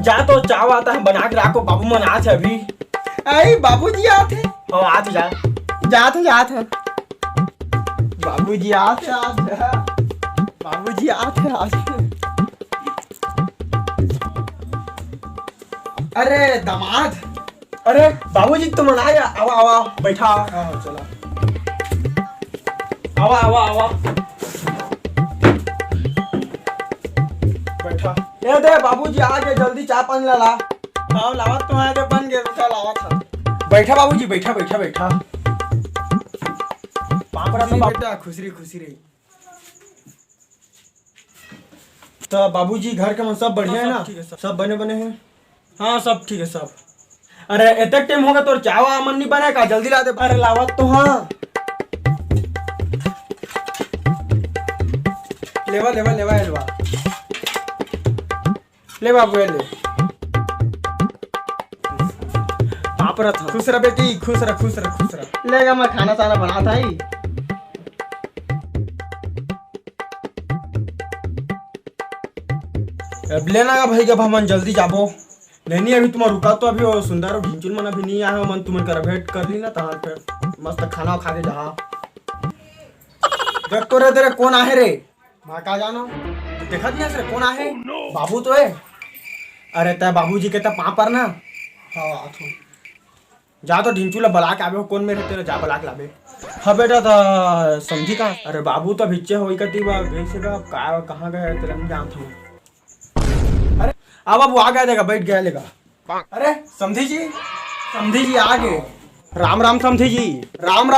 जा तो चाव आता है बना के रखो, बाबू मन आज है अभी। अरे बाबूजी आते हैं। हाँ आज जा जात है बाबूजी आते बाबूजी आते अरे दामाद। अरे बाबूजी तुम आया, आवा आवा बैठा। हाँ चला आवा आवा आवा बैठा। ये दे बाबूजी आ गए, जल्दी चाय पानी ला। हाँ लावत तो है, बन गए तो लावत था। बैठा बाबूजी, बैठा बैठा बैठा। पापड़ा तो बेटा खुशी रही। तो बाबूजी घर के मन सब बढ़िया है ना? ठीक है, सब बने हैं। हाँ सब ठीक है सब। अरे इतना टाइम होगा तो चावा मन नहीं बने का? जल्दी ला दे। अरे लावत तो हाँ। लेवा ले बाबू ले। पापड़ा था। खुश रह बेटी, खुश रह। लेगा मैं खाना साना बनाता ही। अब लेना का भाई, जब हम जल्दी जाबो। नहीं अभी तुम रुका तो अभी वो सुंदर और ढिंचुल मन अभी नहीं आया मन, तुम कर भेंट कर ली ना तहाँ फिर मस्त खाना खा के जहा। देख तो रे तेरे कौन आहे रे? वहाँ का जाना देखा दिया रे कौन आहे? बाबू तो है। अरे तय बाबूजी के तब पाँ पर ना। हाँ तो जा तो ढिंचुला बला के आबे। कौन मेरे तेरे जा बला के लाबे। हाँ बेटा तो समझी का। अरे बाबू तो भिच्चे हो कटी बा भेसेगा कहाँ गए तेरा नहीं जानता हूँ। अरे आ बाबू आ गया, देगा बैठ गया लेगा। अरे समझी जी आ गए। राम समधी जी। राम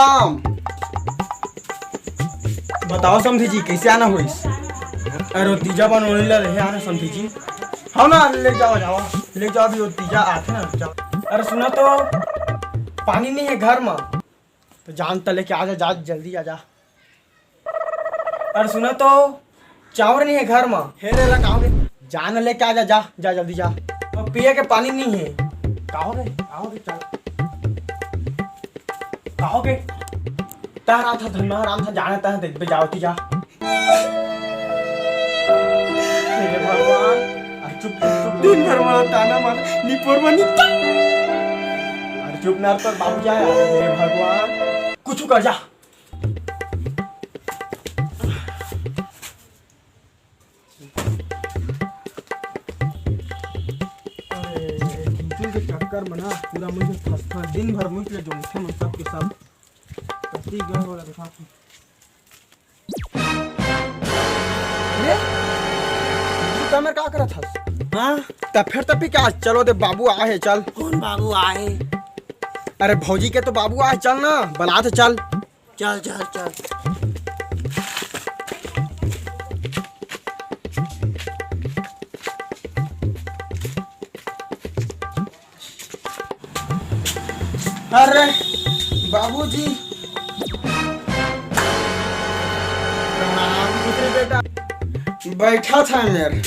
बताओ समधी जी कैसे आना हुई? अरे तीजा बन रहे आना समधी जी। हाँ ना ले जाओ अभी वो तीजा आते ना जाओ। अरे सुना तो पानी नहीं है घर में, तो जानता लेके आजा, जा जल्दी आजा। अरे सुना तो चावल नहीं है घर में। हेरे ला कहाँ गए? जान लेके आजा, जा जल्दी जा। और पिए के पानी नहीं है। आओगे चल। कहोगे तारा था धन्ना राम था जाने तह देख पे जाओ जा। हे भगवान, चुप दिन भर वाला ताना मार निपोर बनी। अरे चुप ना तो बाबू जाए। हे भगवान कुछ कर जा। चक्कर बना पूरा मुझे फंसा दिन भर मुझे जो मुझे मन सब के सब कसी गए वाला दिखा। मेरे क्या करा था? हाँ तब फिर तब भी क्या चलो दे बाबू आए चल। कौन बाबू आए? अरे भौजी के तो बाबू आए, चल ना बना तो चल। चल अरे बाबूजी प्रणाम बेटा। बैठा था मेरे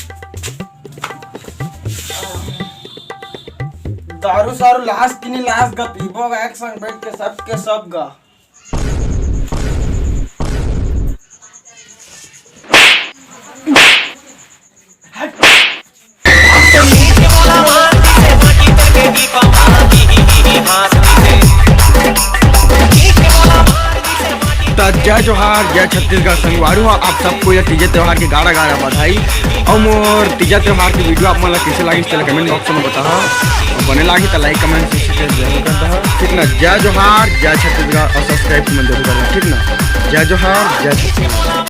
दारू सारू लाश की नहीं लाश गा पीबो गा एक संग बैठ के सब गा। जय जोहार, जय छत्तीसगढ़ संगवारी हो आप सबको यह तीजा त्योहार की गाड़ा बधाई। और मोर तीजा त्योहार की वीडियो आप मतलब कैसे लगी चलो कमेंट बॉक्स में बताओ। और बने लगी तो लाइक कमेंट शेयर जरूर करता है, ठीक ना। जय जोहार, जय छत्तीसगढ़ और सब्सक्राइब जरूर करना, ठीक ना। जय जोहार, जय छत्तीसगढ़।